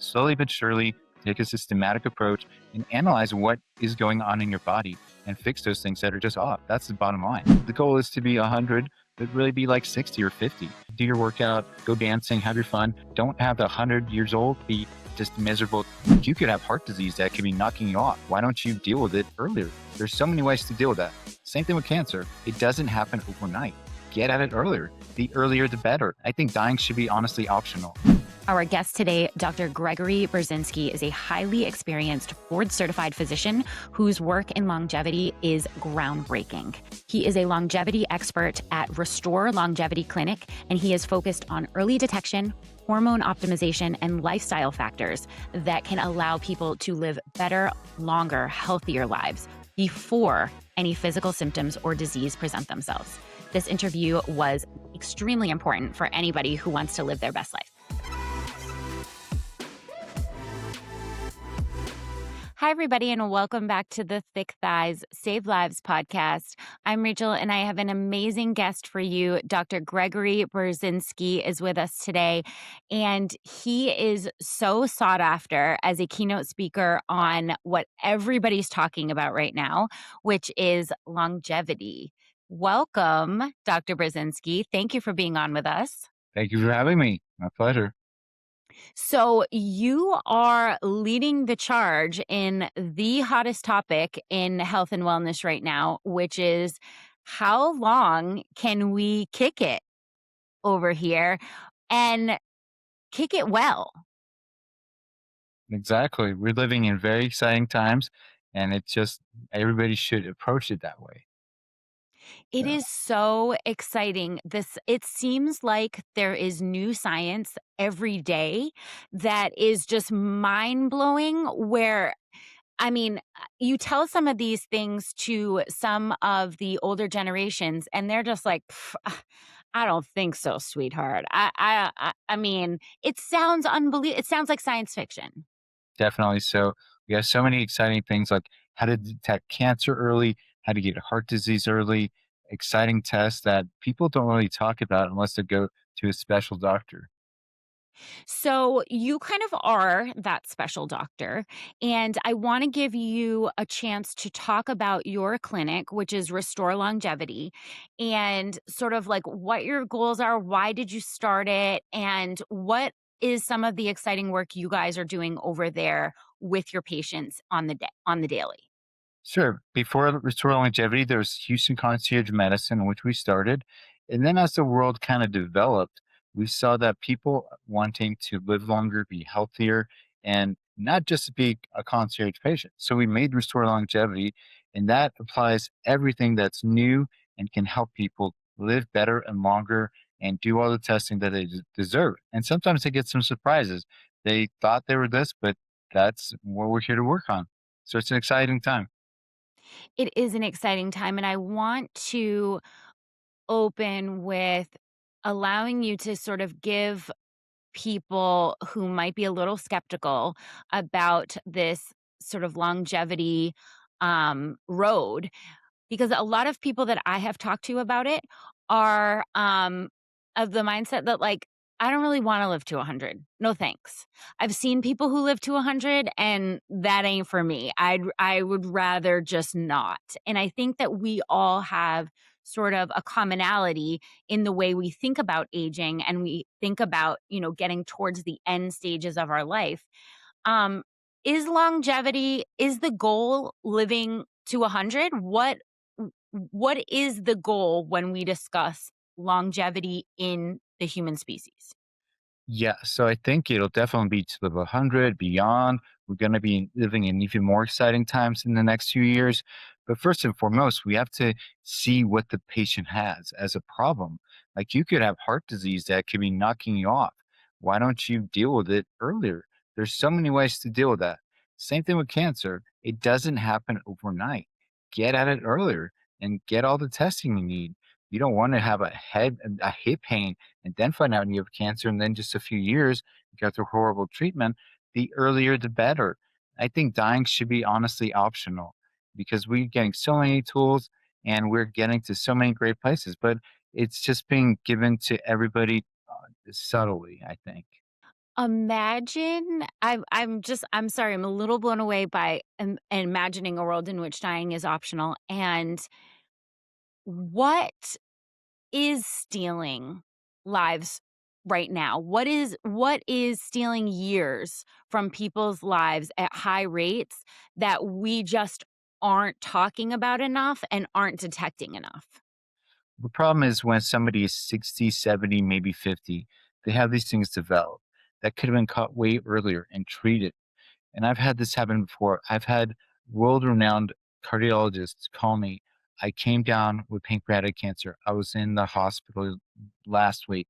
slowly but surely take a systematic approach and analyze what is going on in your body and fix those things that are just off. That's the bottom line. The goal is to be 100, but really be like 60 or 50. Do your workout, go dancing, have your fun. Don't have 100 years old be just miserable. You could have heart disease that could be knocking you off. Why don't you deal with it earlier? There's so many ways to deal with that. Same thing with cancer. It doesn't happen overnight. Get at it earlier. The earlier, the better. I think dying should be honestly optional. Our guest today, Dr. Gregory Burzynski, is a highly experienced board-certified physician whose work in longevity is groundbreaking. He is a longevity expert at Restore Longevity Clinic, and he is focused on early detection, hormone optimization, and lifestyle factors that can allow people to live better, longer, healthier lives before any physical symptoms or disease present themselves. This interview was extremely important for anybody who wants to live their best life. Hi, everybody, and welcome back to the Thick Thighs Save Lives podcast. I'm Rachel, and I have an amazing guest for you. Dr. Gregory Burzynski is with us today, and he is so sought after as a keynote speaker on what everybody's talking about right now, which is longevity. Welcome, Dr. Burzynski. Thank you for being on with us. Thank you for having me. My pleasure. So you are leading the charge in the hottest topic in health and wellness right now, which is how long can we kick it over here and kick it well? Exactly. We're living in very exciting times, and it's just everybody should approach it that way. It Yeah. is so exciting. It seems like there is new science every day that is just mind-blowing where you tell some of these things to some of the older generations, and they're just like, I don't think so, sweetheart. I mean, it sounds unbelievable. It sounds like science fiction. Definitely. So we have so many exciting things like how to detect cancer early, how to get heart disease early, exciting tests that people don't really talk about unless they go to a special doctor. So you kind of are that special doctor. And I want to give you a chance to talk about your clinic, which is Restore Longevity, and sort of like what your goals are. Why did you start it? And what is some of the exciting work you guys are doing over there with your patients on the daily? Sure. Before Restore Longevity, there was Houston Concierge Medicine, which we started. And then as the world kind of developed, we saw that people wanting to live longer, be healthier, and not just be a concierge patient. So we made Restore Longevity, and that applies everything that's new and can help people live better and longer and do all the testing that they deserve. And sometimes they get some surprises. They thought they were this, but that's what we're here to work on. So it's an exciting time. It is an exciting time. And I want to open with allowing you to sort of give people who might be a little skeptical about this sort of longevity road, because a lot of people that I have talked to about it are of the mindset that, like, I don't really want to live to 100. No thanks. I've seen people who live to 100 and that ain't for me. I would rather just not. And I think that we all have sort of a commonality in the way we think about aging and we think about, getting towards the end stages of our life. Um is longevity, is the goal living to 100? What is the goal when we discuss longevity in the human species? Yeah, so I think it'll definitely be to level 100, beyond. We're going to be living in even more exciting times in the next few years. But first and foremost, we have to see what the patient has as a problem. Like you could have heart disease that could be knocking you off. Why don't you deal with it earlier? There's so many ways to deal with that. Same thing with cancer. It doesn't happen overnight. Get at it earlier and get all the testing you need. You don't want to have a hip pain and then find out you have cancer, and then just a few years, you go through horrible treatment, the earlier the better. I think dying should be honestly optional because we're getting so many tools and we're getting to so many great places, but it's just being given to everybody subtly, I think. Imagine I'm sorry, I'm a little blown away by imagining a world in which dying is optional, and what is stealing lives right now? What is stealing years from people's lives at high rates that we just aren't talking about enough and aren't detecting enough? The problem is when somebody is 60, 70, maybe 50, they have these things develop that could have been caught way earlier and treated. And I've had this happen before. I've had world renowned cardiologists call me. I came down with pancreatic cancer. I was in the hospital last week.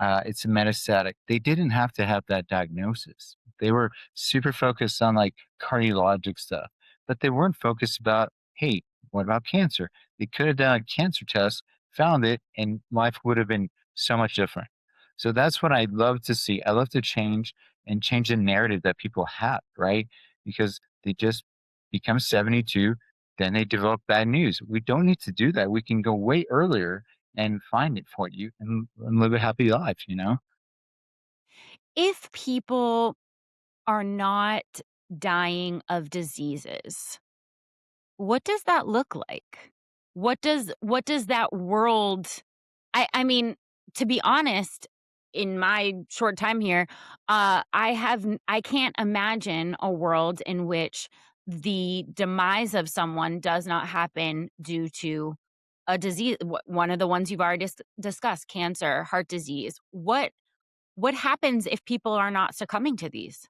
It's a metastatic. They didn't have to have that diagnosis. They were super focused on like cardiologic stuff, but they weren't focused about, hey, what about cancer? They could have done a cancer test, found it, and life would have been so much different. So that's what I love to see. I love to change the narrative that people have, right? Because they just become 72, then they develop bad news. We don't need to do that. We can go way earlier and find it for you and live a happy life, you know? If people are not dying of diseases, what does that look like? What does that world I mean, to be honest, in my short time here, I can't imagine a world in which the demise of someone does not happen due to a disease, one of the ones you've already discussed, cancer, heart disease. What happens if people are not succumbing to these?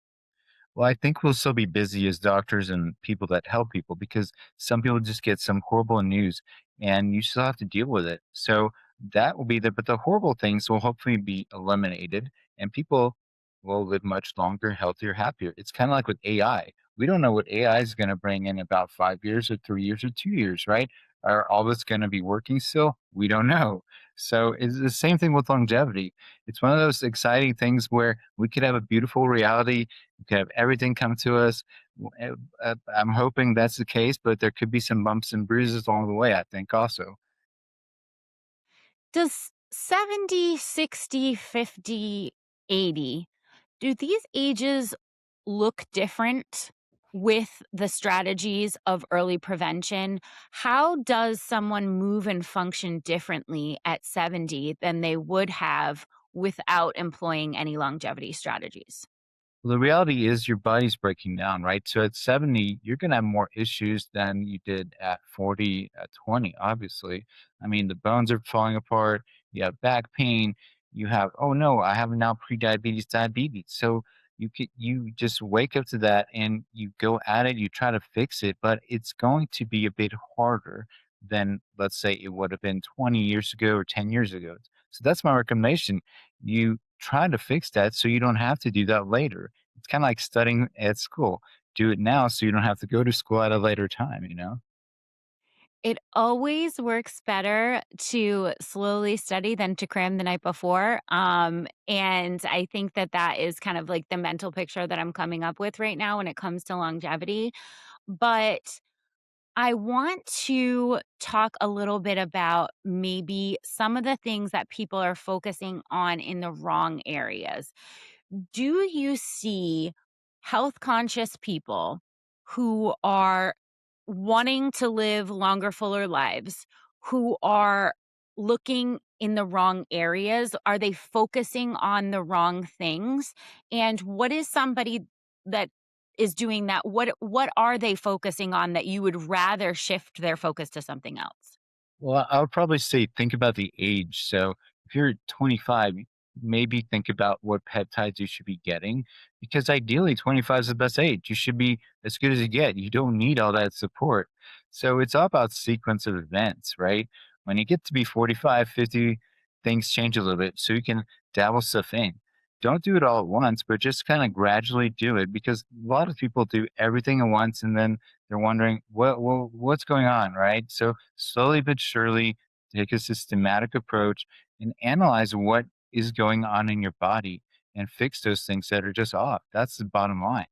Well, I think we'll still be busy as doctors and people that help people because some people just get some horrible news and you still have to deal with it. So that will be there, but the horrible things will hopefully be eliminated and people will live much longer, healthier, happier. It's kind of like with AI. We don't know what AI is going to bring in about 5 years or 3 years or 2 years, right? Are all this going to be working still? We don't know. So it's the same thing with longevity. It's one of those exciting things where we could have a beautiful reality. We could have everything come to us. I'm hoping that's the case, but there could be some bumps and bruises along the way, I think, also. Does 70, 60, 50, 80, do these ages look different with the strategies of early prevention? How does someone move and function differently at 70 than they would have without employing any longevity strategies? Well, the reality is your body's breaking down, right? So at 70, you're going to have more issues than you did at 40, at 20, obviously. I mean, the bones are falling apart. You have back pain. You have, oh no, I have now prediabetes, diabetes. So you just wake up to that and you go at it, you try to fix it, but it's going to be a bit harder than, let's say, it would have been 20 years ago or 10 years ago. So that's my recommendation. You try to fix that so you don't have to do that later. It's kinda like studying at school. Do it now so you don't have to go to school at a later time, you know? It always works better to slowly study than to cram the night before, and I think that that is kind of like the mental picture that I'm coming up with right now when it comes to longevity, but I want to talk a little bit about maybe some of the things that people are focusing on in the wrong areas. Do you see health conscious people who are wanting to live longer, fuller lives, who are looking in the wrong areas? Are they focusing on the wrong things? And what is somebody that is doing that? What are they focusing on that you would rather shift their focus to something else? Well, I would probably say think about the age. So if you're 25, maybe think about what peptides you should be getting because ideally 25 is the best age. You should be as good as you get. You don't need all that support. So it's all about sequence of events, right? When you get to be 45, 50, things change a little bit. So you can dabble stuff in. Don't do it all at once, but just kind of gradually do it because a lot of people do everything at once and then they're wondering what's going on, right? So slowly but surely take a systematic approach and analyze what is going on in your body and fix those things that are just off. That's the bottom line.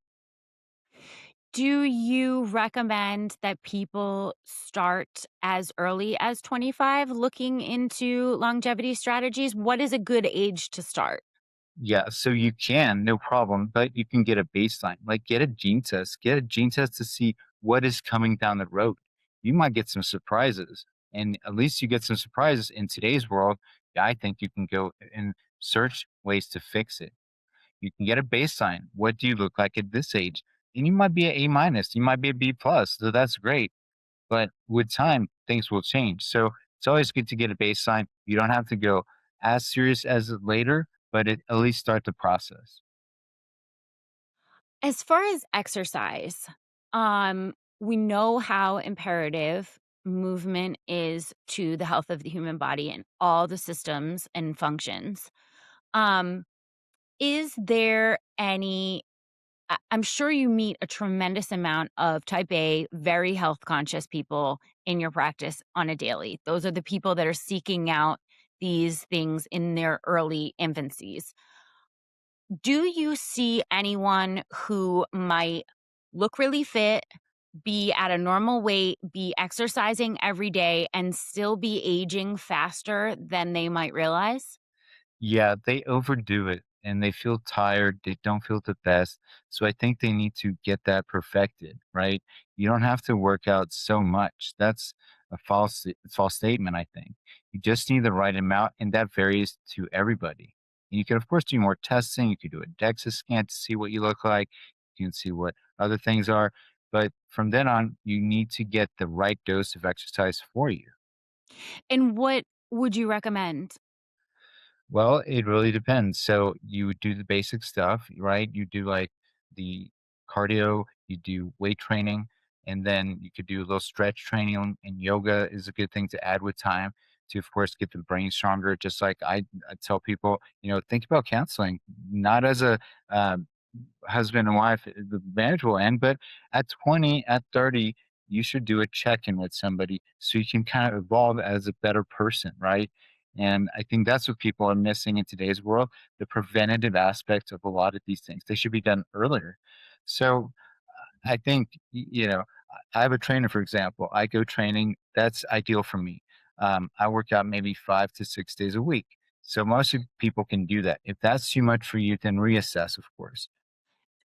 Do you recommend that people start as early as 25 looking into longevity strategies? What is a good age to start? Yeah, so you can, no problem, but you can get a baseline. Like get a gene test. Get a gene test to see what is coming down the road. You might get some surprises. And at least you get some surprises in today's world. I think you can go and search ways to fix it. You can get a baseline. What do you look like at this age? And you might be a A minus, you might be a B plus. So that's great. But with time, things will change. So it's always good to get a baseline. You don't have to go as serious as it later, but at least start the process. As far as exercise, we know how imperative movement is to the health of the human body and all the systems and functions. Um, is there any I'm sure you meet a tremendous amount of type A, very health conscious people in your practice on a daily. Those are the people that are seeking out these things in their early infancies. Do you see anyone who might look really fit, be at a normal weight, be exercising every day, and still be aging faster than they might realize? Yeah, they overdo it and they feel tired. They don't feel the best. So I think they need to get that perfected, right? You don't have to work out so much. That's a false statement, I think. You just need the right amount, and that varies to everybody. And you can, of course, do more testing. You could do a DEXA scan to see what you look like. You can see what other things are. But from then on, you need to get the right dose of exercise for you. And what would you recommend? Well, it really depends. So you do the basic stuff, right? You do like the cardio, you do weight training, and then you could do a little stretch training. And yoga is a good thing to add with time to, of course, get the brain stronger. Just like I tell people, think about counseling, not as a um, husband and wife, the marriage will end, but at 20, at 30, you should do a check in with somebody so you can kind of evolve as a better person, right? And I think that's what people are missing in today's world, the preventative aspect of a lot of these things. They should be done earlier. So I think, I have a trainer, for example. I go training. That's ideal for me. I work out maybe 5 to 6 days a week. So most people can do that. If that's too much for you, then reassess, of course.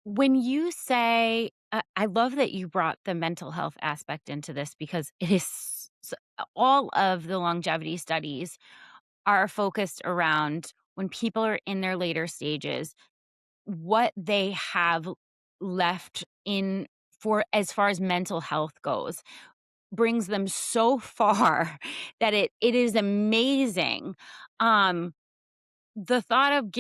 When you say I love that you brought the mental health aspect into this because it is all of the longevity studies are focused around when people are in their later stages, what they have left in for as far as mental health goes brings them so far that it is amazing. Um, the thought of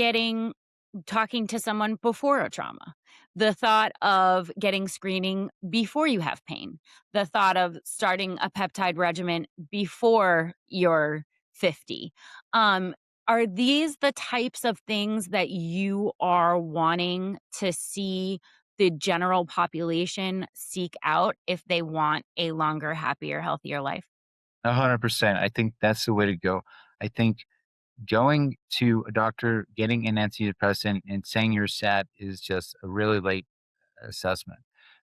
talking to someone before a trauma, the thought of getting screening before you have pain, the thought of starting a peptide regimen before you're 50. Um, are these the types of things that you are wanting to see the general population seek out if they want a longer, happier, healthier life? 100%. I think that's the way to go. I think going to a doctor, getting an antidepressant, and saying you're sad is just a really late assessment.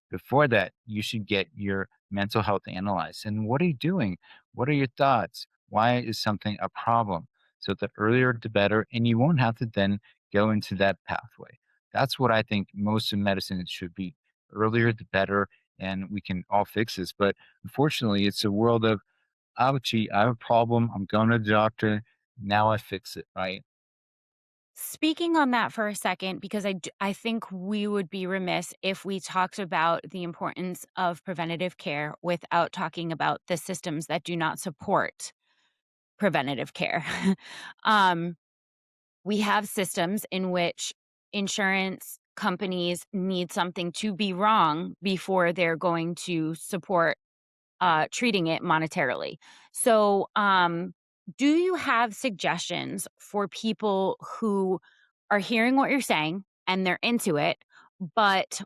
Before that, you should get your mental health analyzed. And what are you doing? What are your thoughts? Why is something a problem? So the earlier the better, and you won't have to then go into that pathway. That's what I think most of medicine should be. Earlier the better, and we can all fix this. But unfortunately, it's a world of ouchie, I have a problem. I'm going to the doctor. Now I fix it, right? Speaking on that for a second, because I think we would be remiss if we talked about the importance of preventative care without talking about the systems that do not support preventative care. um, we have systems in which insurance companies need something to be wrong before they're going to support treating it monetarily. So, do you have suggestions for people who are hearing what you're saying and they're into it, but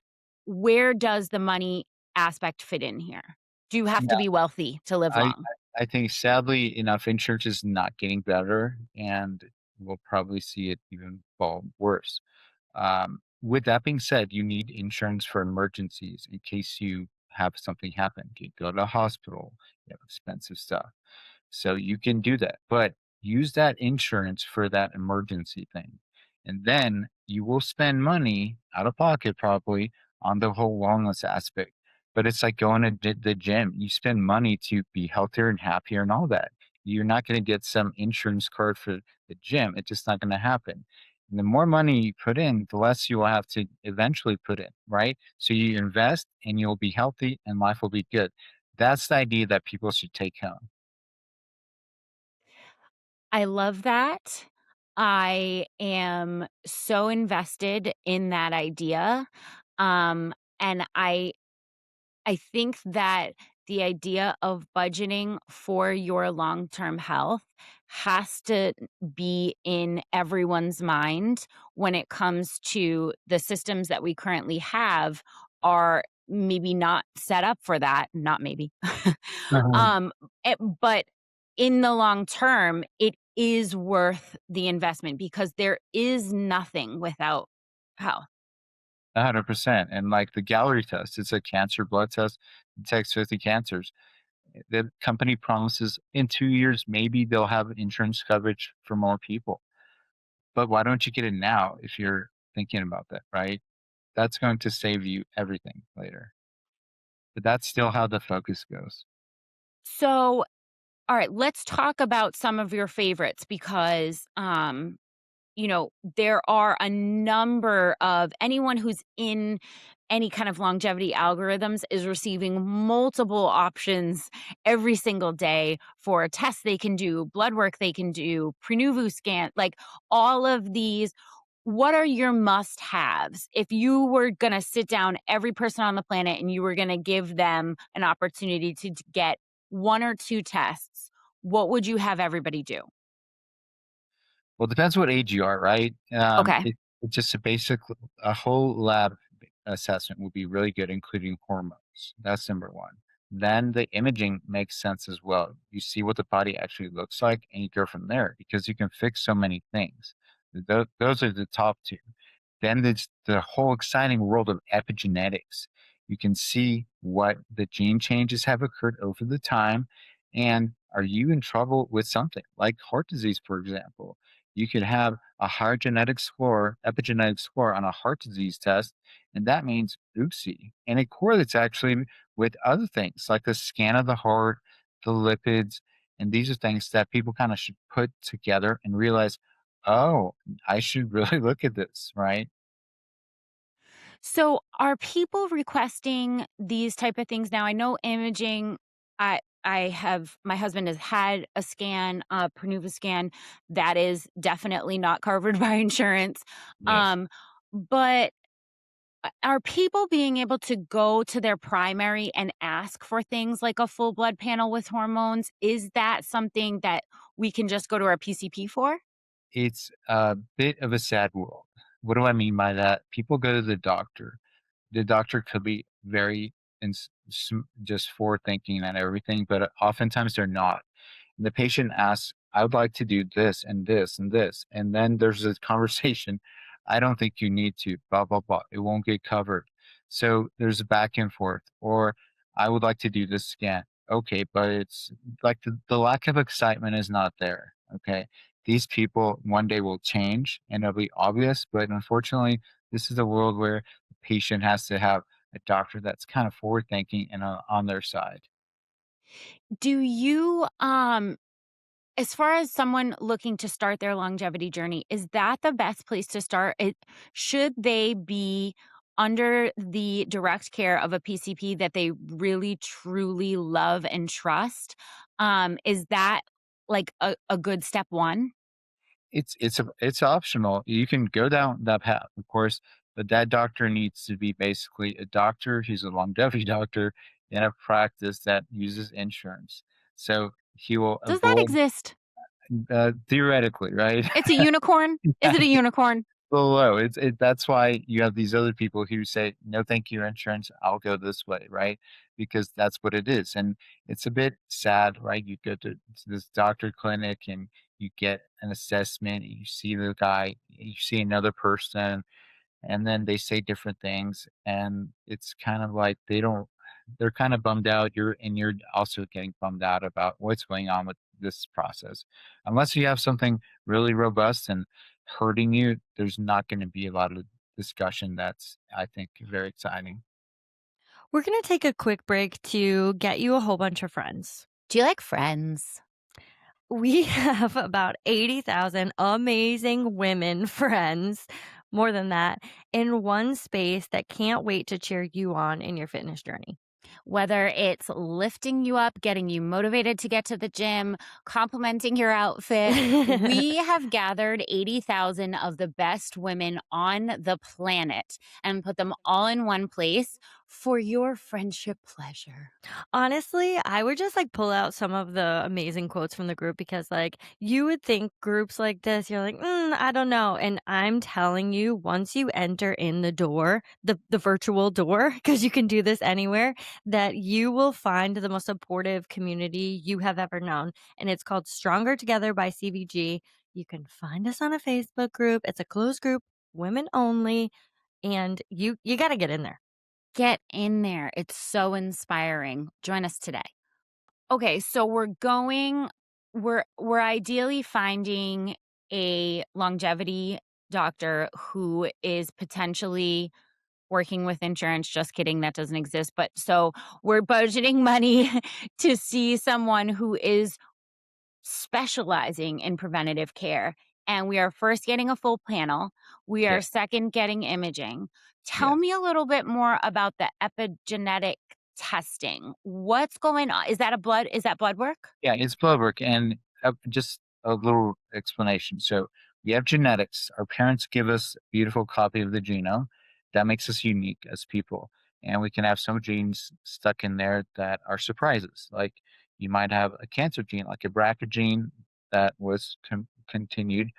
where does the money aspect fit in here? Do you have to Yeah. be wealthy to live I long? I think sadly enough insurance is not getting better and we'll probably see it even fall worse. With that being said, you need insurance for emergencies in case you have something happen. You go to the hospital, you have expensive stuff. So you can do that. But use that insurance for that emergency thing. And then you will spend money out of pocket probably on the whole wellness aspect. But it's like going to the gym. You spend money to be healthier and happier and all that. You're not going to get some insurance card for the gym. It's just not going to happen. And the more money you put in, the less you will have to eventually put in, right? So you invest and you'll be healthy and life will be good. That's the idea that people should take home. I love that. I am so invested in that idea. And I think that the idea of budgeting for your long-term health has to be in everyone's mind when it comes to the systems that we currently have are maybe not set up for that, not maybe. Mhm. um, but in the long term, it is worth the investment because there is nothing without health. 100%. And like the Gallery test, it's a cancer blood test, detects 50 cancers. The company promises in 2 years, maybe they'll have insurance coverage for more people. But why don't you get it now if you're thinking about that, right? That's going to save you everything later. But that's still how the focus goes. So, all right, let's talk about some of your favorites because there are a number of anyone who's in any kind of longevity algorithms is receiving multiple options every single day for tests they can do, blood work they can do, Prenuvu scan, like all of these. What are your must haves? If you were going to sit down every person on the planet and you were going to give them an opportunity to get one or two tests, what would you have everybody do? Well, it depends what age you are, right? Okay. It's just a whole lab assessment would be really good, including hormones. That's number one. Then the imaging makes sense as well. You see what the body actually looks like, and you go from there because you can fix so many things. Those are the top two. Then there's the whole exciting world of epigenetics. You can see what the gene changes have occurred over the time, and are you in trouble with something like heart disease, for example? You could have a higher genetic score, epigenetic score on a heart disease test, and that means oopsie. And it correlates actually with other things like the scan of the heart, the lipids, and these are things that people kind of should put together and realize, oh, I should really look at this, right? So, are people requesting these type of things now? I know imaging. I have my husband has had a scan, a Prenuva scan that is definitely not covered by insurance. Yes. Um, but are people being able to go to their primary and ask for things like a full blood panel with hormones? Is that something that we can just go to our PCP for? It's a bit of a sad world. What do I mean by that? People go to the doctor. The doctor could be very just forward thinking and everything, but oftentimes they're not. And the patient asks, I would like to do this and this and this. And then there's this conversation. I don't think you need to, blah, blah, blah. It won't get covered. So there's a back and forth. Or I would like to do this scan. Okay, but it's like the lack of excitement is not there. Okay. These people one day will change and it'll be obvious. But unfortunately, this is a world where the patient has to have a doctor that's kind of forward thinking and on their side. Do you As far as someone looking to start their longevity journey, is that the best place to start? Should they be under the direct care of a PCP that they really truly love and trust? Is that like a good step one? It's optional. You can go down that path, of course, but that doctor needs to be basically a doctor. He's a longevity doctor in a practice that uses insurance. So he will Does that avoid exist? theoretically, right? It's a unicorn? Is it a unicorn? Low. That's why you have these other people who say, "No, thank you, insurance. I'll go this way," right? Because that's what it is, and it's a bit sad, right? You go to this doctor clinic and you get an assessment. You see the guy, you see another person, and then they say different things, and it's kind of like they're kind of bummed out. You're also getting bummed out about what's going on with this process, unless you have something really robust and hurting you, there's not going to be a lot of discussion that's, I think, very exciting. We're going to take a quick break to get you a whole bunch of friends. Do you like Friends? We have about 80,000 amazing women friends, more than that, in one space that can't wait to cheer you on in your fitness journey. Whether it's lifting you up, getting you motivated to get to the gym, complimenting your outfit, we have gathered 80,000 of the best women on the planet and put them all in one place for your friendship pleasure. Honestly, I would just like pull out some of the amazing quotes from the group because, like, you would think groups like this, you're like, I don't know. And I'm telling you, once you enter in the door, the virtual door, because you can do this anywhere, that you will find the most supportive community you have ever known. And it's called Stronger Together by CVG. You can find us on a Facebook group. It's a closed group, women only, and you got to get in there. Get in there. It's so inspiring. Join us today. Okay, so we're ideally finding a longevity doctor who is potentially working with insurance. Just kidding, that doesn't exist. But so we're budgeting money to see someone who is specializing in preventative care. And we are first getting a full panel. We Yeah. are second getting imaging. Yeah. Tell me a little bit more about the epigenetic testing. What's going on? Is that blood work? Yeah, it's blood work, and just a little explanation. So we have genetics. Our parents give us a beautiful copy of the genome that makes us unique as people, and we can have some genes stuck in there that are surprises. Like you might have a cancer gene, like a BRCA gene that was continued.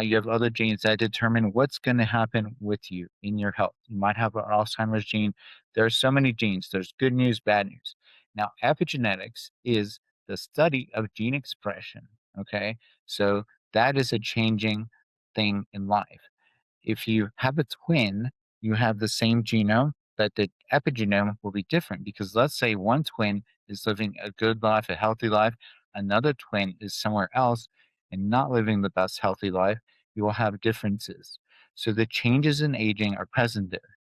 You have other genes that determine what's going to happen with you in your health. You might have an Alzheimer's gene. There are so many genes. There's good news, bad news. Now, epigenetics is the study of gene expression. Okay. So that is a changing thing in life. If you have a twin, you have the same genome, but the epigenome will be different because let's say one twin is living a good life, a healthy life, another twin is somewhere else and not living the best healthy life, you will have differences. So the changes in aging are present there.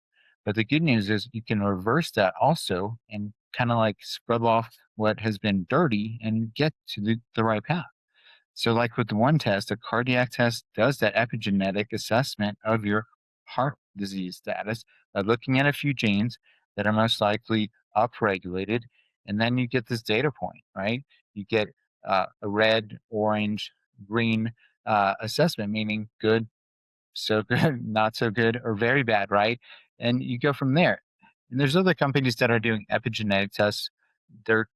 But the good news is you can reverse that also and kind of like scrub off what has been dirty and get to the right path. So, like with the one test, a cardiac test does that epigenetic assessment of your heart disease status by looking at a few genes that are most likely upregulated. And then you get this data point, right? You get a red, orange, green assessment, meaning good, so good, not so good, or very bad, right? And you go from there. And there's other companies that are doing epigenetic tests. They're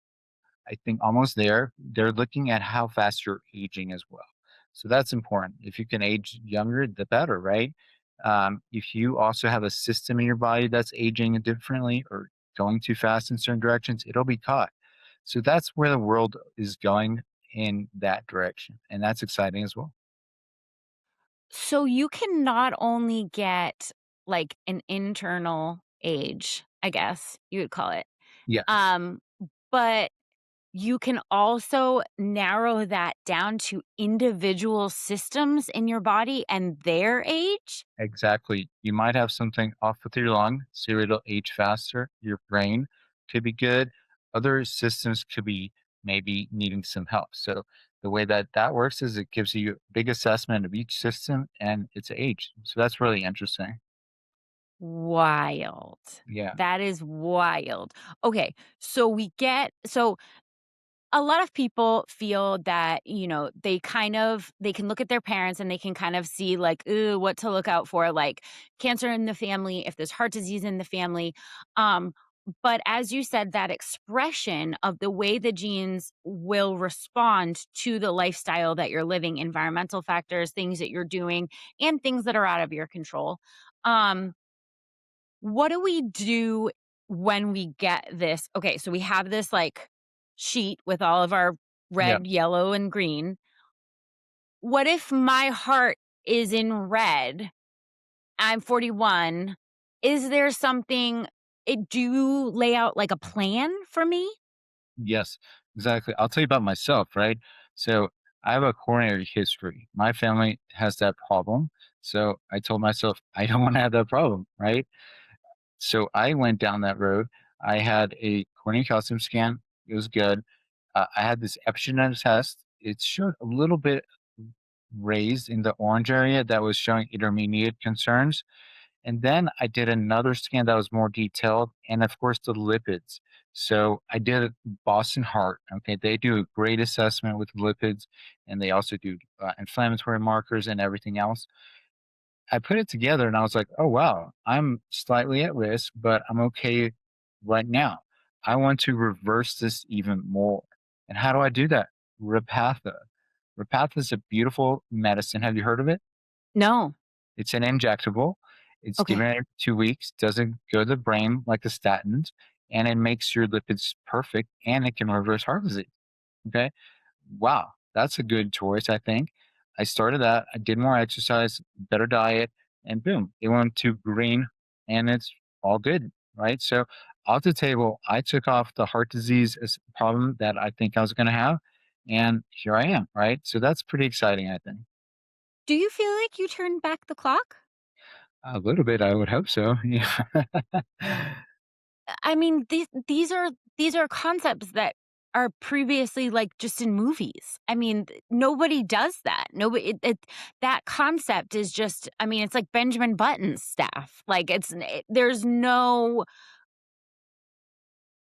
I think almost there. They're looking at how fast you're aging as well. So that's important. If you can age younger, the better, right? If you also have a system in your body that's aging differently or going too fast in certain directions, it'll be caught. So that's where the world is going in that direction. And that's exciting as well. So you can not only get like an internal age, I guess you would call it. Yes. Um, but you can also narrow that down to individual systems in your body and their age? Exactly. You might have something off with your lung, so it'll age faster. Your brain could be good. Other systems could be maybe needing some help. So the way that that works is it gives you a big assessment of each system and its age. So that's really interesting. Wild. Yeah. That is wild. Okay, so a lot of people feel that, they can look at their parents and they can kind of see like, ooh, what to look out for, like cancer in the family, if there's heart disease in the family. Um, but as you said, that expression of the way the genes will respond to the lifestyle that you're living, environmental factors, things that you're doing, and things that are out of your control. Um, what do we do when we get this? Okay, so we have this, like, sheet with all of our Yeah. red, yellow, and green. What if my heart is in red? I'm 41. Is there something do you lay out, like, a plan for me? Yes, exactly. I'll tell you about myself, right? So I have a coronary history. My family has that problem. So I told myself, I don't want to have that problem, right? So I went down that road. I had a coronary calcium scan. It was good. I had this epigenetic test. It showed a little bit raised in the orange area that was showing intermediate concerns. And then I did another scan that was more detailed, and of course, the lipids. So I did Boston Heart. Okay, they do a great assessment with lipids, and they also do inflammatory markers and everything else. I put it together, and I was like, "Oh wow, I'm slightly at risk, but I'm okay right now. I want to reverse this even more." And how do I do that? Repatha. Repatha is a beautiful medicine. Have you heard of it? No. It's an injectable. It's Okay. given every 2 weeks, doesn't go to the brain like the statins, and it makes your lipids perfect, and it can reverse heart disease, okay? Wow, that's a good choice, I think. I started that, I did more exercise, better diet, and boom, it went to green, and it's all good, right? So, off the table, I took off the heart disease as a problem that I think I was gonna have, and here I am, right? So that's pretty exciting, I think. Do you feel like you turned back the clock? A little bit, I would hope so, yeah. I mean, these are concepts that are previously, like, just in movies. I mean, nobody does that. Nobody that concept is just I mean, it's like Benjamin Button's staff. Like, there's no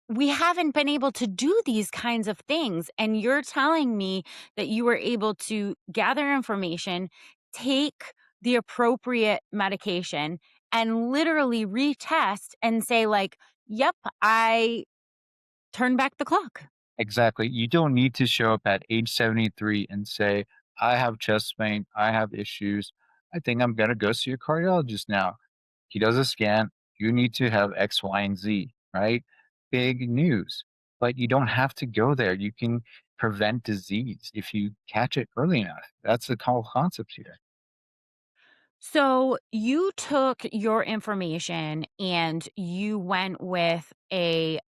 we haven't been able to do these kinds of things, and you're telling me that you were able to gather information, take the appropriate medication, and literally retest and say, like, "Yep, I turn back the clock." Exactly. You don't need to show up at age 73 and say, I have chest pain, I have issues. I think I'm going to go see a cardiologist now. He does a scan. You need to have X, Y, and Z, right? Big news. But you don't have to go there. You can prevent disease if you catch it early enough. That's the whole concept here. So you took your information and you went with it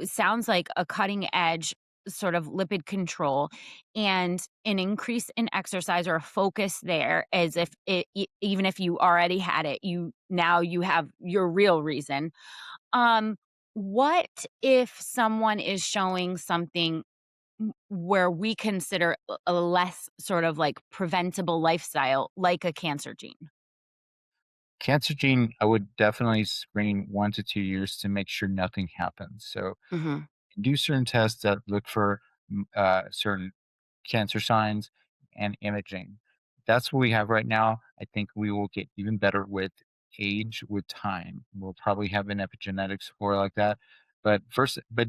sounds like a cutting edge sort of lipid control and an increase in exercise or a focus there as if even if you already had it, you have your real reason. Um, what if someone is showing something where we consider a less sort of like preventable lifestyle, like a cancer gene? Cancer gene, I would definitely screen 1 to 2 years to make sure nothing happens. So Mhm. do certain tests that look for certain cancer signs and imaging. That's what we have right now. I think we will get even better with age, with time. We'll probably have an epigenetic score like that. But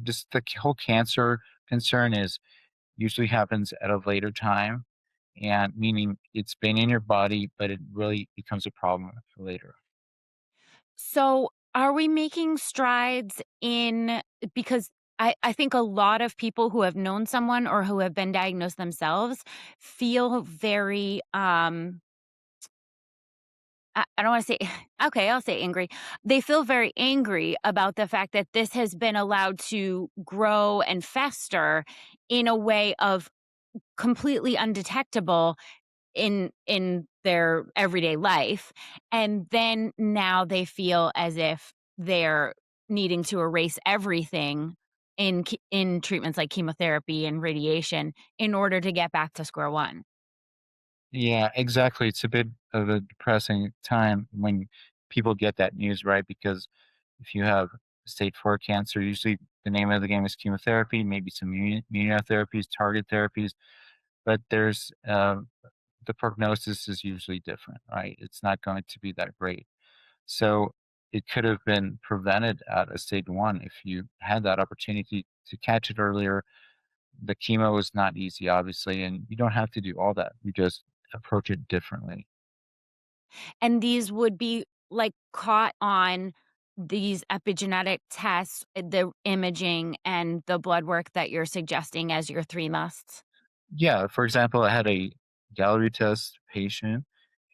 just the whole cancer concern is usually happens at a later time, and meaning it's been in your body, but it really becomes a problem later. So, are we making strides in because I think a lot of people who have known someone or who have been diagnosed themselves feel very, I don't wanna say okay, I'll say angry. They feel very angry about the fact that this has been allowed to grow and fester in a way of completely undetectable in their everyday life, and then now they feel as if they're needing to erase everything in treatments like chemotherapy and radiation in order to get back to square one. Yeah, exactly. It's a bit of a depressing time when people get that news, right? Because if you have stage 4 cancer, usually the name of the game is chemotherapy, maybe some immunotherapies, target therapies, but the prognosis is usually different, right? It's not going to be that great. So it could have been prevented at a stage 1 if you had that opportunity to catch it earlier. The chemo is not easy, obviously, and you don't have to do all that. You just approach it differently. And these would be, like, caught on these epigenetic tests, the imaging, and the blood work that you're suggesting as your 3 musts? Yeah, for example, I had a gallery test patient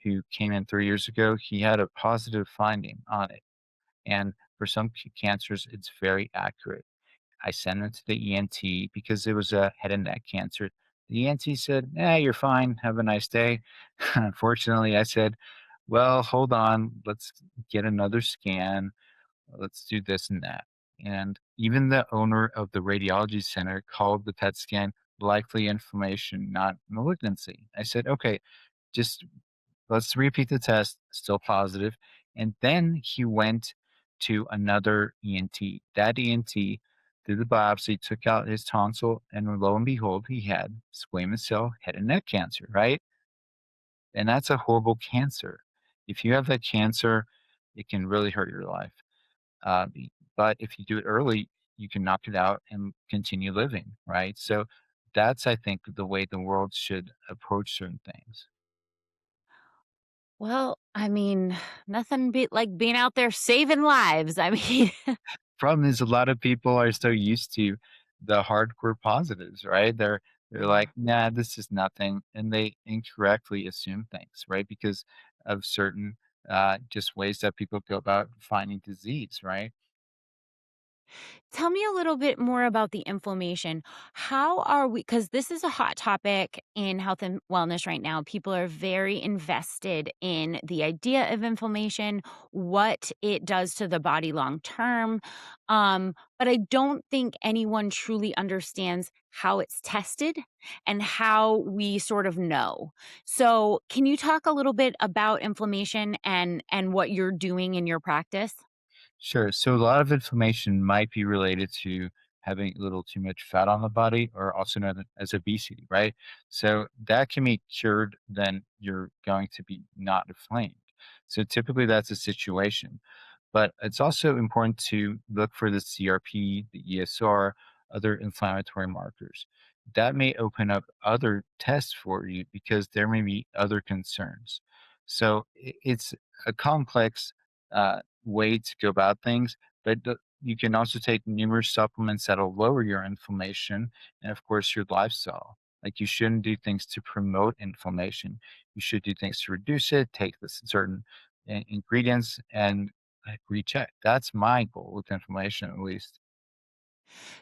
who came in 3 years ago. He had a positive finding on it. And for some cancers, it's very accurate. I sent him to the ENT because it was a head and neck cancer. The ENT said, you're fine. Have a nice day. Unfortunately, I said, well, hold on. Let's get another scan. Let's do this and that. And even the owner of the radiology center called the PET scan likely inflammation, not malignancy. I said, okay, just let's repeat the test, still positive. And then he went to another ENT. That ENT did the biopsy, took out his tonsil, and lo and behold, he had squamous cell head and neck cancer, right? And that's a horrible cancer. If you have that cancer, it can really hurt your life. But if you do it early, you can knock it out and continue living, right? So that's, I think, the way the world should approach certain things. Well, I mean, nothing beat like being out there saving lives. I mean, Problem is a lot of people are so used to the hardcore positives, right? They're yeah. like, "Nah, this is nothing," and they incorrectly assume things, right? Because of certain, just ways that people go about finding disease, right? Tell me a little bit more about the inflammation. How are we? Because this is a hot topic in health and wellness right now. People are very invested in the idea of inflammation, what it does to the body long term. But I don't think anyone truly understands how it's tested and how we sort of know. So, can you talk a little bit about inflammation and what you're doing in your practice? Sure. So a lot of inflammation might be related to having a little too much fat on the body, or also known as obesity, right? So that can be cured, then you're going to be not inflamed. So typically that's a situation. But it's also important to look for the CRP, the ESR, other inflammatory markers. That may open up other tests for you because there may be other concerns. So it's a complex way to go about things, but you can also take numerous supplements that'll lower your inflammation and, of course, your lifestyle. Like you shouldn't do things to promote inflammation. You should do things to reduce it, take this certain ingredients and recheck. That's my goal with inflammation, at least.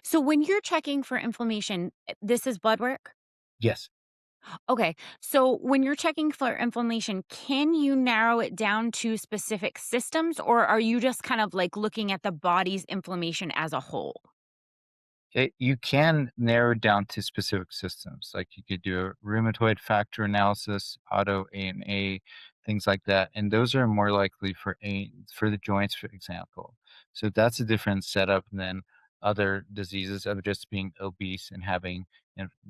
So, when you're checking for inflammation, this is blood work? Yes. Okay. So when you're checking for inflammation, can you narrow it down to specific systems or are you just kind of like looking at the body's inflammation as a whole? You can narrow it down to specific systems. Like you could do a rheumatoid factor analysis, auto ANA, things like that. And those are more likely for the joints, for example. So that's a different setup than other diseases of just being obese and having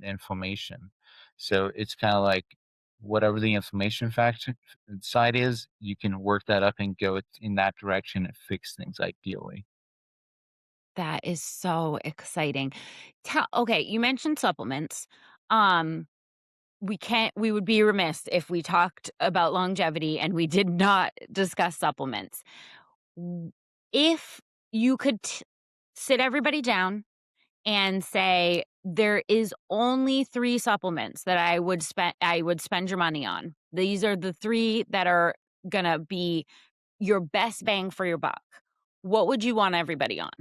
inflammation. So it's kind of like whatever the inflammation factor side is, you can work that up and go in that direction and fix things ideally. That is so exciting. Okay, you mentioned supplements. Um we would be remiss if we talked about longevity and we did not discuss supplements. W- If you could sit everybody down and say, "There is only 3 supplements that I would spend your money on. These are the 3 that are gonna be your best bang for your buck." What would you want everybody on?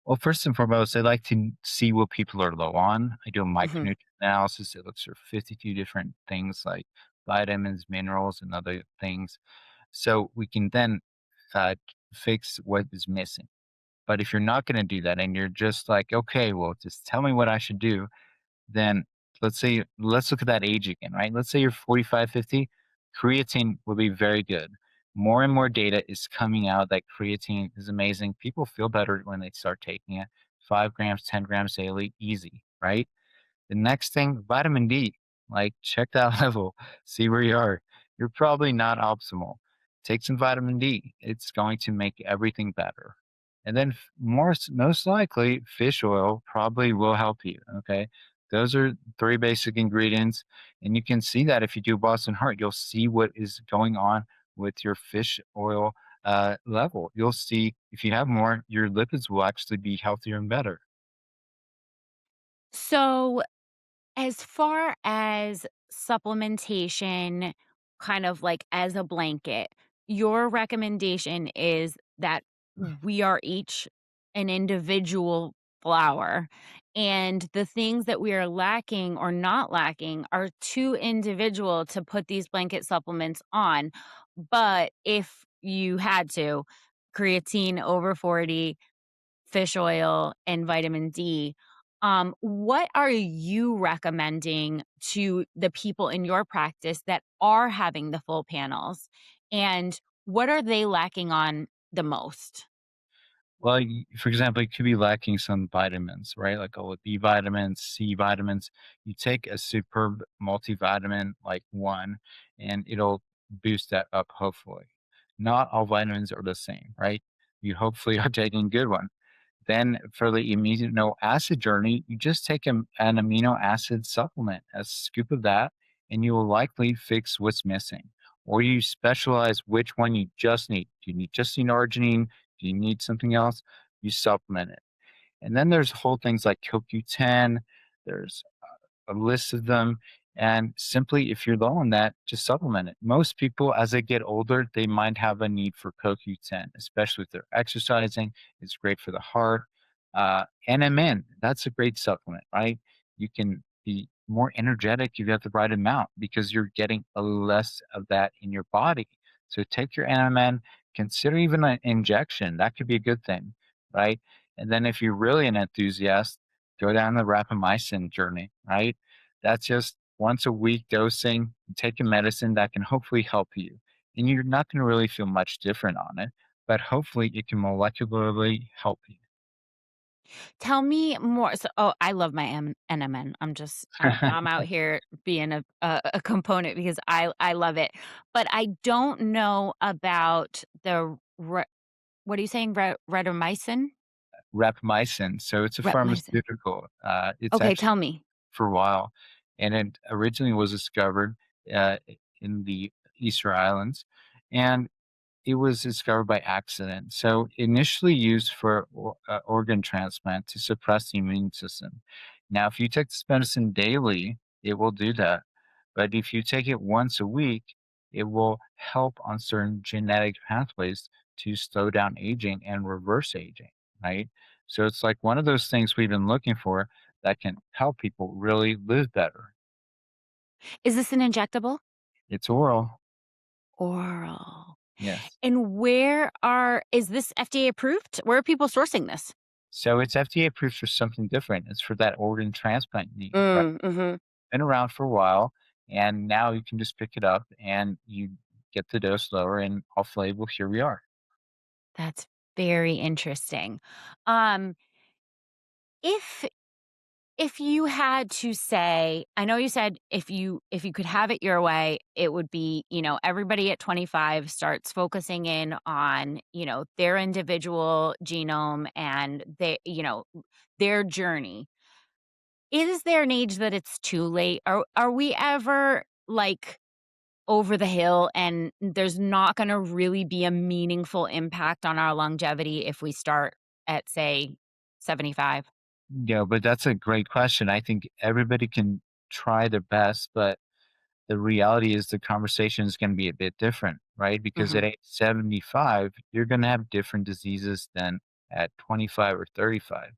Well, first and foremost, I like to see what people are low on. I do a Mhm. micronutrient analysis. It looks for 52 different things like vitamins, minerals, and other things. So we can then uh, fix what is missing. But if you're not going to do that and you're just like, okay, well, just tell me what I should do, then let's look at that age again, right? Let's say you're 45, 50. Creatine will be very good. More and more data is coming out that creatine is amazing. People feel better when they start taking it. 5 grams, 10 grams daily, easy, right? The next thing, vitamin D. Like, check that level, see where you are. You're probably not optimal. Take some vitamin D. It's going to make everything better. And then, most likely, fish oil probably will help you. Okay. Those are 3 basic ingredients. And you can see that if you do Boston Heart, you'll see what is going on with your fish oil level. You'll see if you have more, your lipids will actually be healthier and better. So, as far as supplementation, kind of like as a blanket, your recommendation is that we are each an individual flower And the things that we are lacking or not lacking are too individual to put these blanket supplements on. But if you had to, creatine over 40, fish oil, and vitamin D, what are you recommending to the people in your practice that are having the full panels? And what are they lacking on the most? Well, for example, you could be lacking some vitamins, right? Like all the B vitamins, C vitamins. You take a superb multivitamin like one, and it'll boost that up, hopefully. Not all vitamins are the same, right? You hopefully are taking a good one. Then for the amino acid journey, you just take an amino acid supplement, a scoop of that, and you will likely fix what's missing. Or you specialize which one you just need. Do you need just need arginine? Do you need something else? You supplement it. And then there's whole things like CoQ10. There's a list of them. And simply, if you're low on that, just supplement it. Most people, as they get older, they might have a need for CoQ10, especially if they're exercising. It's great for the heart. NMN, that's a great supplement, right? You can be more energetic if you have the right amount because you're getting a less of that in your body. So take your NMN, consider even an injection. That could be a good thing, right? And then if you're really an enthusiast, go down the rapamycin journey, right? That's just once a week dosing, take a medicine that can hopefully help you. And you're not going to really feel much different on it, but hopefully it can molecularly help you. Tell me more. So, oh, I love my NMN. I'm out here being a component because I love it, but I don't know about what are you saying? Redomycin? Rapamycin. So it's a Rapamycin. pharmaceutical. It's Okay, actually tell me. for a while, and it originally was discovered uh, in the Easter Islands, and it was discovered by accident. So initially used for organ transplant to suppress the immune system. Now, if you take this medicine daily, it will do that. But if you take it once a week, it will help on certain genetic pathways to slow down aging and reverse aging, right? So it's like one of those things we've been looking for that can help people really live better. Is this an injectable? It's oral. Oral. Yes. And is this FDA approved? Where are people sourcing this? So it's FDA approved for something different. It's for that organ transplant need, right? Mhm. Been around for a while, and now you can just pick it up and you get the dose lower, and off label, here we are. That's very interesting. Um, if If you had to say, I know you said if you could have it your way, it would be, everybody at 25 starts focusing in on, their individual genome and their journey. Is there an age that it's too late? Are we ever like over the hill and there's not going to really be a meaningful impact on our longevity if we start at say 75? Yeah, but that's a great question. I think everybody can try their best, but the reality is the conversation is going to be a bit different, right? Because at Mhm. age 75, you're going to have different diseases than at 25 or 35.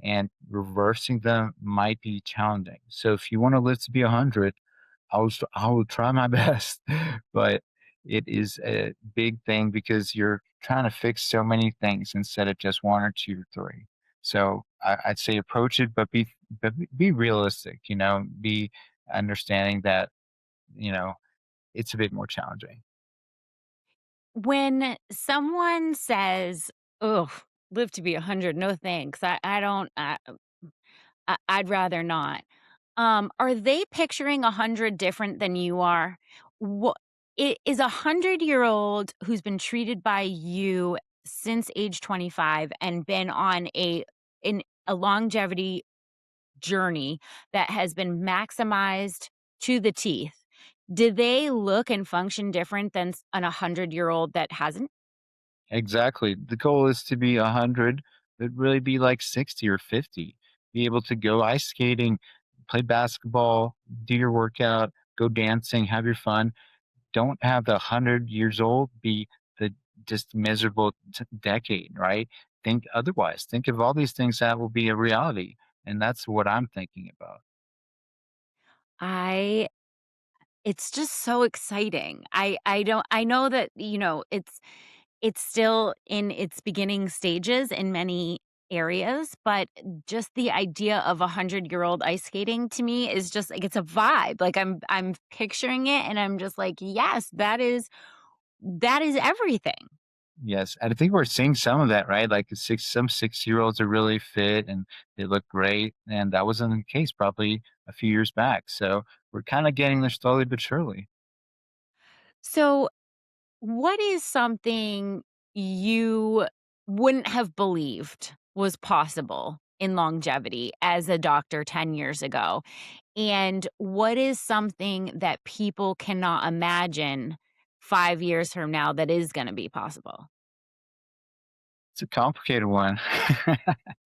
And reversing them might be challenging. So if you want to live to be 100, I will try my best, but it is a big thing because you're trying to fix so many things instead of just one or two or three. So I'd say approach it, but be realistic. Be understanding that you know it's a bit more challenging. When someone says, "Ugh, live to be 100, no thanks. I don't I'd rather not." Are they picturing 100 different than you are? What is a 100-year-old who's been treated by you since age 25 and been on a longevity journey that has been maximized to the teeth. Do they look and function different than an 100-year-old that hasn't? Exactly. The goal is to be 100, but really be like 60 or 50. Be able to go ice skating, play basketball, do your workout, go dancing, have your fun. Don't have the 100 years old be the just miserable decade, right? Think otherwise. Think of all these things that will be a reality. And that's what I'm thinking about. I It's just so exciting. I don't I know that, it's still in its beginning stages in many areas, but just the idea of 100-year-old ice skating to me is just like it's a vibe. Like I'm picturing it and I'm just like, "Yes, that is everything." Yes, and I think we're seeing some of that, right? Like some 6-year-olds are really fit and they look great, and that wasn't the case probably a few years back. So we're kind of getting there slowly but surely. So, what is something you wouldn't have believed was possible in longevity as a doctor 10 years ago? And what is something that people cannot imagine 5 years from now that is gonna be possible? It's a complicated one.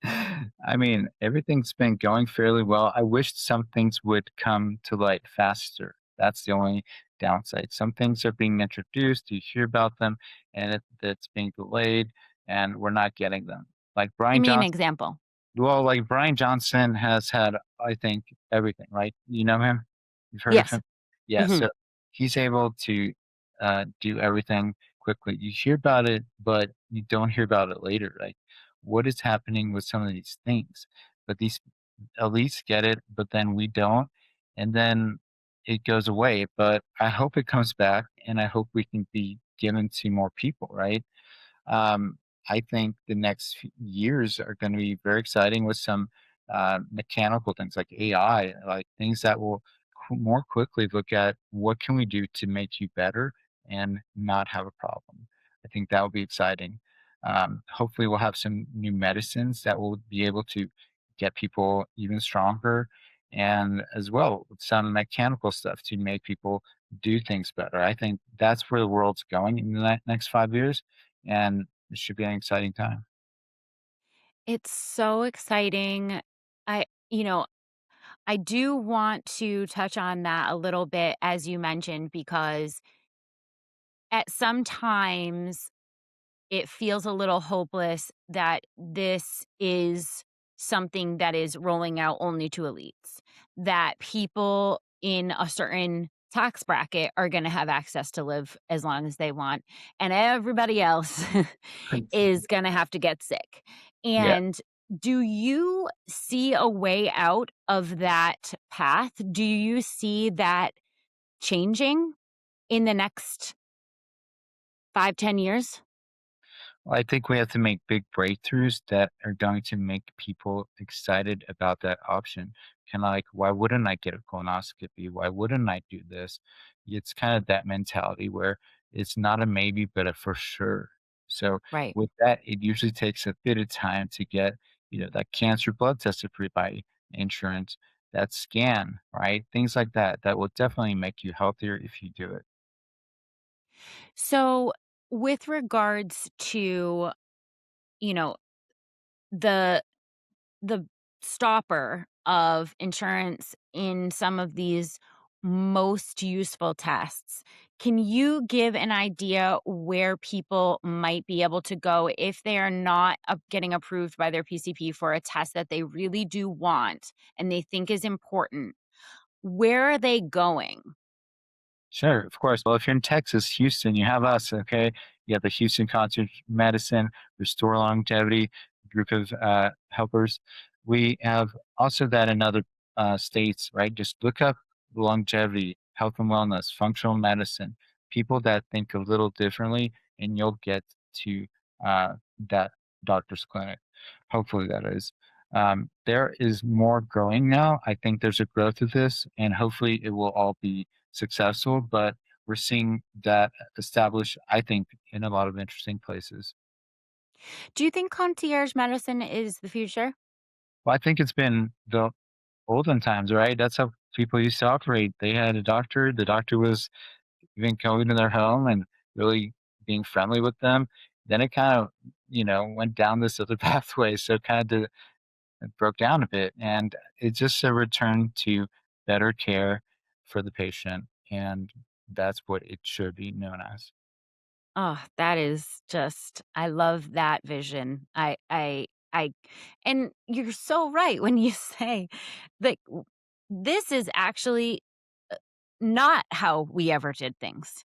I mean, everything's been going fairly well. I wish some things would come to light faster. That's the only downside. Some things are being introduced, you hear about them, and it's being delayed, and we're not getting them. Like Give Brian me an Johnson. example. Well, like Brian Johnson has had, I think, everything, right? You know him? You've heard of Yes. him? Yeah, Mhm. so he's able to do everything quickly. You hear about it, but you don't hear about it later. Like, what is happening with some of these things? But these elites get it, but then we don't, and then it goes away. But I hope it comes back, and I hope we can be given to more people, right? Um, I think the next few years are going to be very exciting with some mechanical things like AI, like things that will more quickly look at what can we do to make you better and not have a problem. I think that will be exciting. Hopefully, we'll have some new medicines that will be able to get people even stronger, and as well some mechanical stuff to make people do things better. I think that's where the world's going in the next 5 years, and it should be an exciting time. It's so exciting. I you know, I do want to touch on that a little bit as you mentioned because at some times it feels a little hopeless that this is something that is rolling out only to elites, that people in a certain tax bracket are going to have access to live as long as they want, and everybody else is going to have to get sick. Yeah. And do you see a way out of that path? Do you see that changing in the next 5, 10 years? Well, I think we have to make big breakthroughs that are going to make people excited about that option. Kind of like, why wouldn't I get a colonoscopy? Why wouldn't I do this? It's kind of that mentality where it's not a maybe, but a for sure. So Right. with that, it usually takes a bit of time to get, that cancer blood test approved by insurance, that scan, right? Things like that, that will definitely make you healthier if you do it. So, with regards to, you know, the the stopper of insurance in some of these most useful tests, can you give an idea where people might be able to go if they are not getting approved by their PCP for a test that they really do want and they think is important? Where are they going? Sure, of course. Well, if you're in Texas, Houston, you have us, okay? You have the Houston Concert Medicine, Restore Longevity group of helpers. We have also that in other states, right? Just look up longevity, health and wellness, functional medicine, people that think a little differently, and you'll get to that doctor's clinic. Hopefully, that is. There is more growing now. I think there's a growth of this, and hopefully, it will all be successful, but we're seeing that established, I think, in a lot of interesting places. Do you think concierge medicine is the future? Well, I think it's been the olden times, right? That's how people used to operate. They had a doctor. The doctor was even going to their home and really being friendly with them. Then it kind of, went down this other pathway. So it broke down a bit. And it's just a return to better care for the patient. And that's what it should be known as. Oh, that is just I love that vision. I I and you're so right when you say that this is actually not how we ever did things.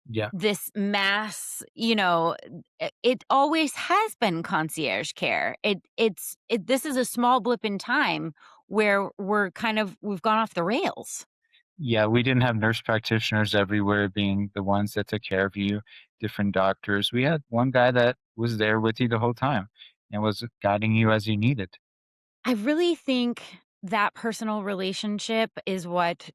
Yeah. This mass, it always has been concierge care. This is a small blip in time where we've gone off the rails. Yeah, we didn't have nurse practitioners everywhere being the ones that took care of you, different doctors. We had one guy that was there with you the whole time and was guiding you as you needed. I really think that personal relationship is what,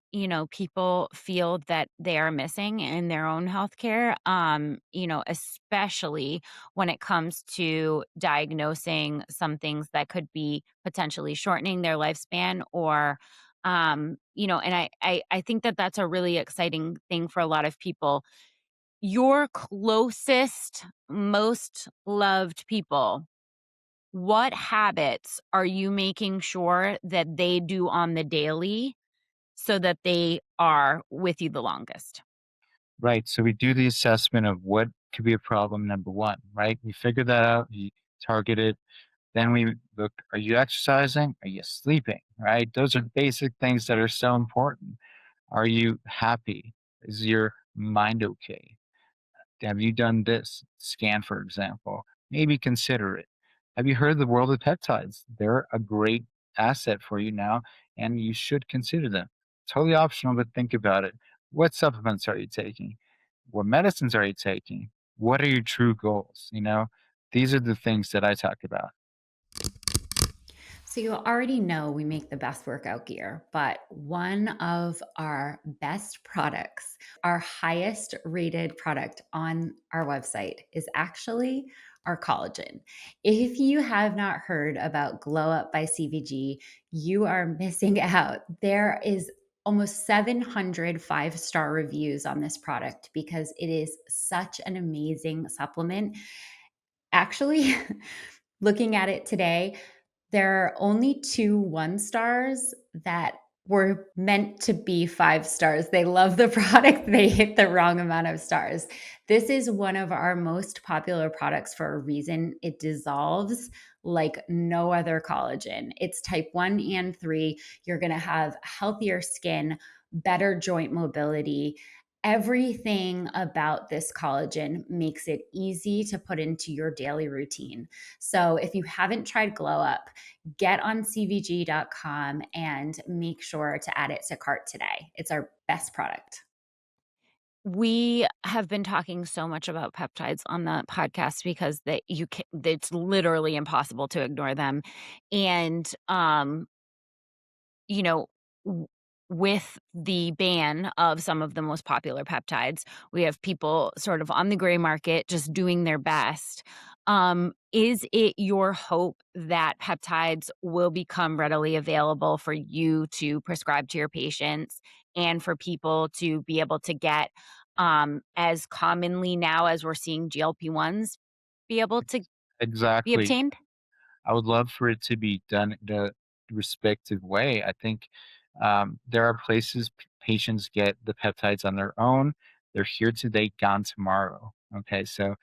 people feel that they are missing in their own healthcare. Especially when it comes to diagnosing some things that could be potentially shortening their lifespan or and I think that that's a really exciting thing for a lot of people. Your closest, most loved people, what habits are you making sure that they do on the daily so that they are with you the longest? Right. So we do the assessment of what could be a problem, number one, right? We figure that out, we target it. Then we look, are you exercising? Are you sleeping? Right? Those are basic things that are so important. Are you happy? Is your mind okay? Have you done this scan, for example? Maybe consider it. Have you heard of the world of peptides? They're a great asset for you now, and you should consider them. Totally optional, but think about it. What supplements are you taking? What medicines are you taking? What are your true goals? These are the things that I talk about. So, you already know we make the best workout gear, but one of our best products, our highest rated product on our website, is actually our collagen. If you have not heard about Glow Up by CVG, you are missing out. There is almost 700 five-star reviews on this product because it is such an amazing supplement. Actually, looking at it today, there are only 2 one-stars that were meant to be 5 stars. They love the product, they hit the wrong amount of stars. This is one of our most popular products for a reason. It dissolves like no other collagen. It's type 1 and 3. You're gonna have healthier skin, better joint mobility. Everything about this collagen makes it easy to put into your daily routine. So if you haven't tried Glow Up, get on cvg.com and make sure to add it to cart today. It's our best product. We have been talking so much about peptides on the podcast because it's literally impossible to ignore them. And you know, w with the ban of some of the most popular peptides, we have people sort of on the gray market just doing their best. Is it your hope that peptides will become readily available for you to prescribe to your patients and for people to be able to get, as commonly now as we're seeing GLP-1s be able to be Exactly. obtained? I would love for it to be done in a respective way. I think there are places patients get the peptides on their own. They're here today, gone tomorrow. Okay, so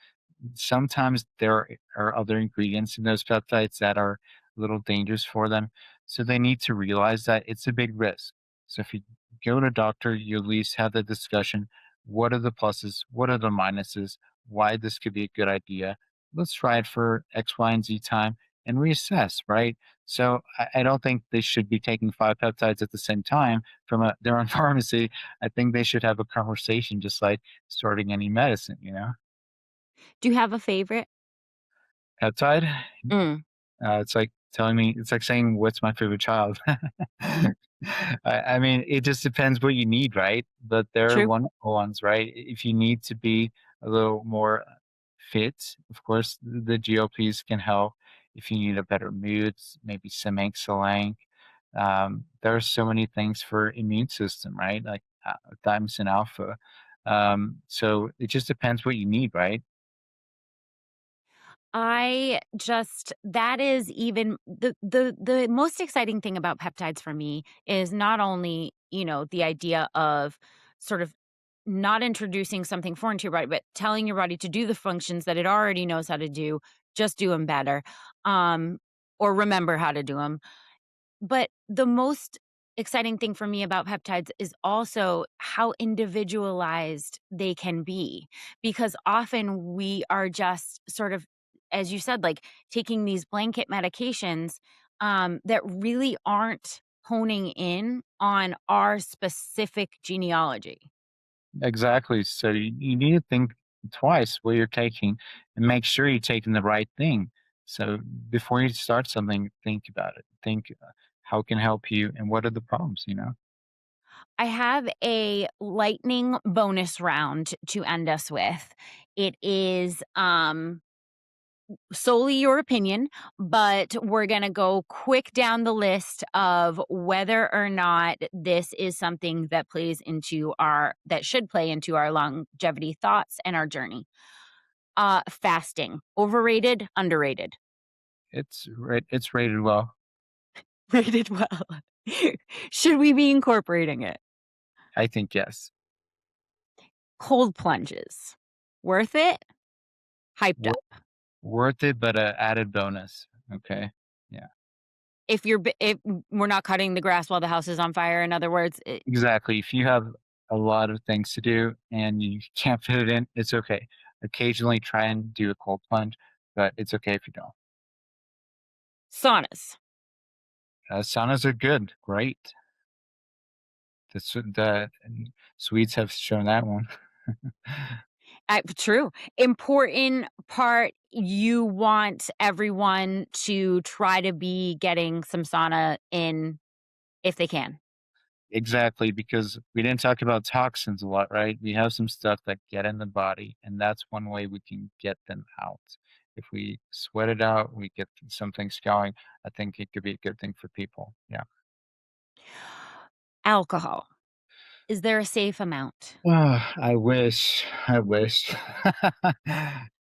sometimes there are other ingredients in those peptides that are a little dangerous for them. So they need to realize that it's a big risk. So if you go to a doctor, you at least have the discussion. What are the pluses? What are the minuses? Why this could be a good idea? Let's try it for X, Y, and Z time and reassess, right? So I don't think they should be taking 5 peptides at the same time from their own pharmacy. I think they should have a conversation just like starting any medicine. Do you have a favorite? Peptide, Mm, it's like telling me, it's like saying, what's my favorite child? I mean, it just depends what you need, right? But there are true. wonderful ones, right? If you need to be a little more fit, of course, the GLPs can help. If you need a better mood, maybe some Xylang. There are so many things for immune system, right? Like thymosin alpha. So it just depends what you need, right? I just that is even the most exciting thing about peptides for me is not only, the idea of sort of not introducing something foreign to your body, but telling your body to do the functions that it already knows how to do, just do them better. or remember how to do them. But the most exciting thing for me about peptides is also how individualized they can be, because often we are just sort of, as you said, like taking these blanket medications that really aren't honing in on our specific genealogy. Exactly. So you need to think twice what you're taking and make sure you're taking the right thing. So before you start something, think about it. Think how it can help you and what are the problems, you know? I have a lightning bonus round to end us with. It is solely your opinion, but we're going to go quick down the list of whether or not this is something that that should play into our longevity thoughts and our journey. Fasting, overrated, underrated? It's rated well. Rated well. Should we be incorporating it? I think yes. Cold plunges, worth it? Hyped Wor- up. Worth it, but a added bonus. Okay. Yeah. If we're not cutting the grass while the house is on fire, in other words, Exactly. If you have a lot of things to do and you can't fit it in, it's okay. Occasionally try and do a cold plunge, but it's okay if you don't. saunas. Saunas are good. Great. The Swedes have shown that one. True. Important part, you want everyone to try to be getting some sauna in if they can. Exactly, because we didn't talk about toxins a lot, right? We have some stuff that get in the body, and that's one way we can get them out. If we sweat it out, we get some things going. I think it could be a good thing for people. Yeah. Alcohol. Is there a safe amount? Oh, I wish. I wish.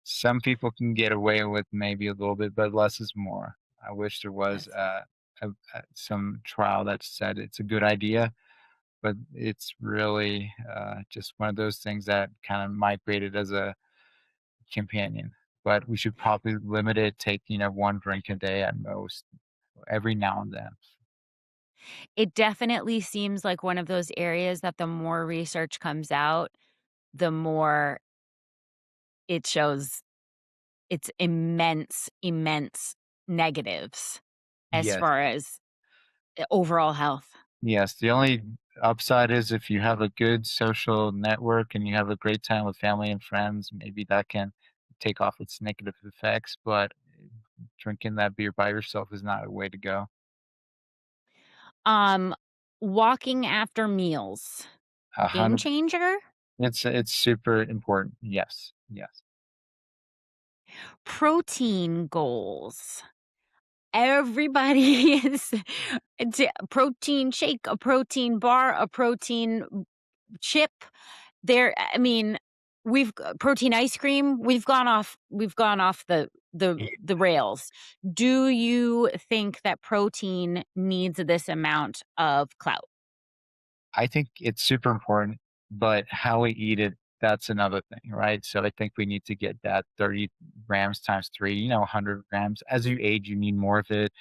Some people can get away with maybe a little bit, but less is more. I wish there was That's some trial that said it's a good idea, but it's really just one of those things that kind of migrated as a companion. But we should probably limit it, take, one drink a day at most, every now and then. It definitely seems like one of those areas that the more research comes out, the more it shows its immense negatives as Yes. far as overall health. Yes, the only upside is if you have a good social network and you have a great time with family and friends, maybe that can take off its negative effects, but drinking that beer by yourself is not a way to go. Um, walking after meals, A game 100. changer? It's super important. Yes, yes. Protein goals. Everybody is a protein shake, a protein bar, a protein chip. I mean, protein ice cream, we've gone off the rails. Do you think that protein needs this amount of clout? I think it's super important, but how we eat it, that's another thing, right? So I think we need to get that 30 grams times three, 100 grams. As you age, you need more of it.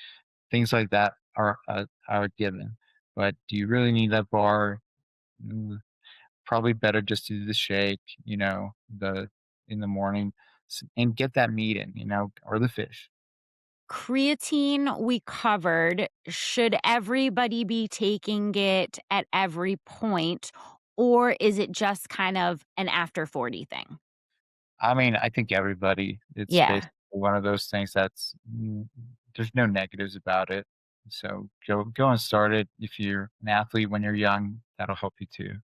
Things like that are given. But do you really need that bar? Mm, Probably better just to do the shake, the in the morning and get that meat in, or the fish. Creatine, we covered. Should everybody be taking it at every point, or is it just kind of an after 40 thing? I mean, I think everybody, it's Yeah. basically one of those things there's no negatives about it. So go and start it. If you're an athlete when you're young, that'll help you too.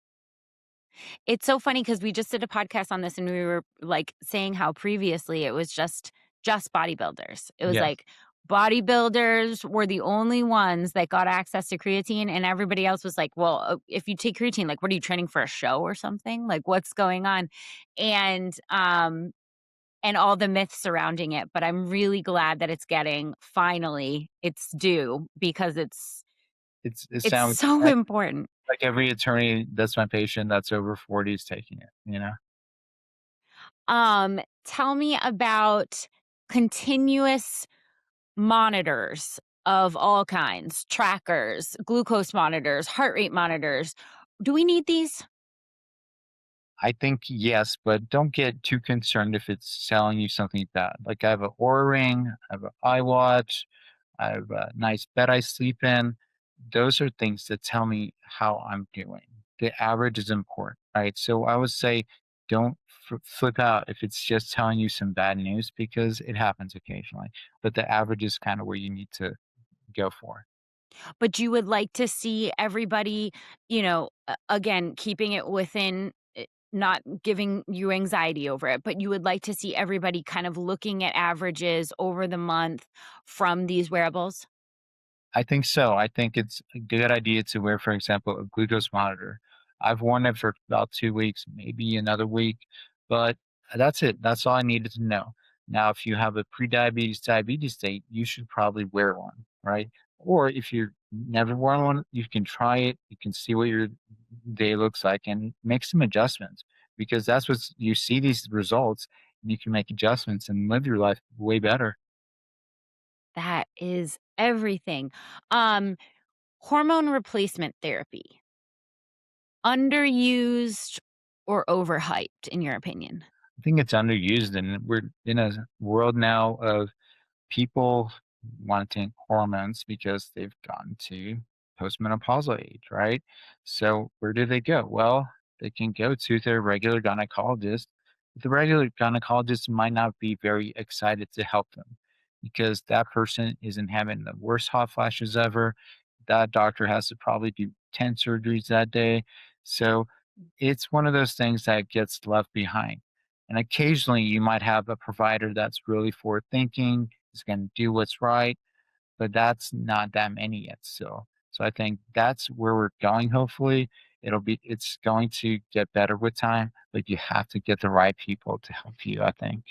It's so funny because we just did a podcast on this and we were, like, saying how previously it was just bodybuilders. It was Yes. like bodybuilders were the only ones that got access to creatine, and everybody else was like, "Well, if you take creatine, like, what are you training for a show or something? Like, what's going on?" And, and all the myths surrounding it, but I'm really glad that it's getting finally its due because It it's sounds so important. like every attorney that's my patient that's over 40 is taking it. Tell me about continuous monitors of all kinds, trackers, glucose monitors, heart rate monitors. Do we need these? I think yes, but don't get too concerned if it's selling you something bad. Like I have an Oura ring, I have an iWatch, I have a nice bed I sleep in. Those are things that tell me how I'm doing. The average is important, right? So I would say don't flip out if it's just telling you some bad news because it happens occasionally. But the average is kind of where you need to go for. But you would like to see everybody, again, keeping it within, not giving you anxiety over it, but you would like to see everybody kind of looking at averages over the month from these wearables? I think so. I think it's a good idea to wear, for example, a glucose monitor. I've worn it for about 2 weeks, maybe another week, but that's it. That's all I needed to know. Now, if you have a pre-diabetes diabetes state, you should probably wear one, right? Or if you've never worn one, you can try it. You can see what your day looks like and make some adjustments because that's what you see these results and you can make adjustments and live your life way better. That is everything. Um, Hormone replacement therapy, underused or overhyped in your opinion? I think it's underused, and we're in a world now of people wanting hormones because they've gotten to postmenopausal age, right? So where do they go? Well, they can go to their regular gynecologist. The regular gynecologist might not be very excited to help them because that person isn't having the worst hot flashes ever. That doctor has to probably do 10 surgeries that day. So it's one of those things that gets left behind. And occasionally you might have a provider that's really forward thinking, is going to do what's right, but that's not that many yet. So I think that's where we're going. Hopefully, it's going to get better with time, but you have to get the right people to help you. I think.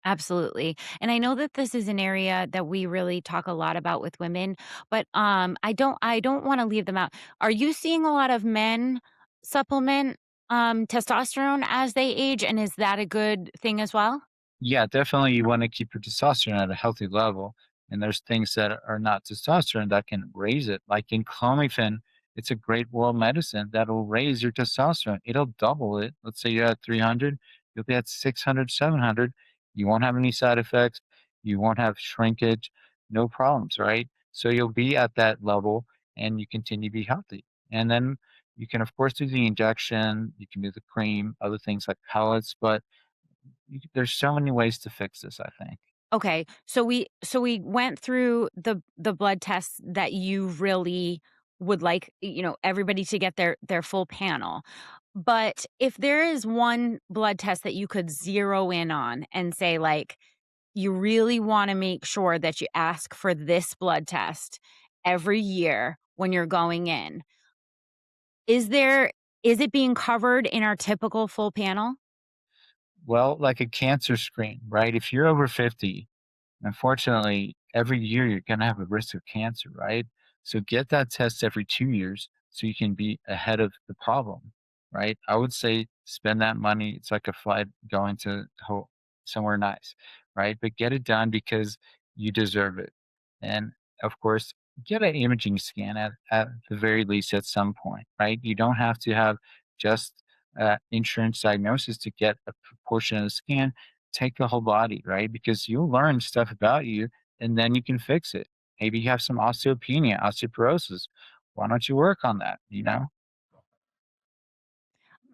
Absolutely. And I know that this is an area that we really talk a lot about with women, but I don't want to leave them out. Are you seeing a lot of men supplement testosterone as they age, and is that a good thing as well? Yeah, definitely. You want to keep your testosterone at a healthy level. And there's things that are not testosterone that can raise it. Like in clomiphene, it's a great world medicine that'll raise your testosterone. It'll double it. Let's say you're at 300, you'll be at 600, 700. You won't have any side effects. You won't have shrinkage, no problems, right? So you'll be at that level and you continue to be healthy. And then you can, of course, do the injection, you can do the cream, other things like pellets, but there's so many ways to fix this, I think. Okay, so we went through the blood tests that you really would like, everybody to get their full panel. But if there is one blood test that you could zero in on and say, like, you really want to make sure that you ask for this blood test every year when you're going in, is there is it being covered in our typical full panel? Well, like a cancer screen, right? If you're over 50, unfortunately, every year you're going to have a risk of cancer, right? So get that test every 2 years so you can be ahead of the problem, right? I would say spend that money. It's like a flight going to somewhere nice, right? But get it done because you deserve it. And of course, get an imaging scan at the very least at some point, right? You don't have to have just insurance diagnosis to get a portion of the scan. Take the whole body, right? Because you'll learn stuff about you and then you can fix it. Maybe you have some osteopenia, osteoporosis. Why don't you work on that?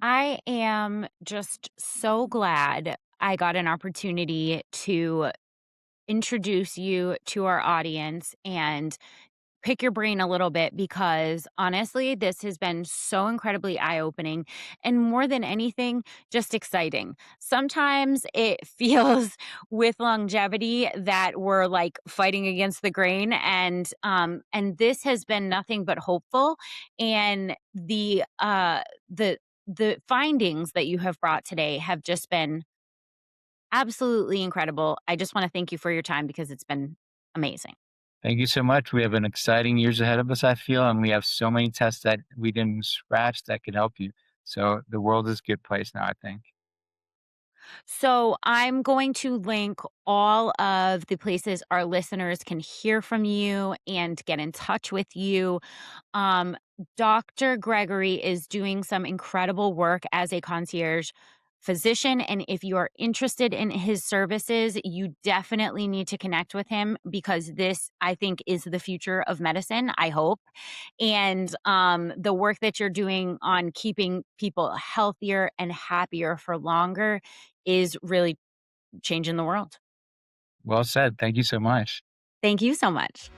I am just so glad I got an opportunity to introduce you to our audience and pick your brain a little bit because honestly, this has been so incredibly eye opening and more than anything, just exciting. Sometimes it feels with longevity that we're like fighting against the grain and this has been nothing but hopeful and the findings that you have brought today have just been absolutely incredible. I just want to thank you for your time because it's been amazing. Thank you so much. We have an exciting years ahead of us, I feel, and we have so many tests that we didn't scratch that could help you. So the world is a good place now, I think. So I'm going to link all of the places our listeners can hear from you and get in touch with you. Um, Dr. Gregory is doing some incredible work as a concierge physician. And if you are interested in his services, you definitely need to connect with him because this, I think, is the future of medicine, I hope. And the work that you're doing on keeping people healthier and happier for longer is really changing the world. Well said. Thank you so much. Thank you so much.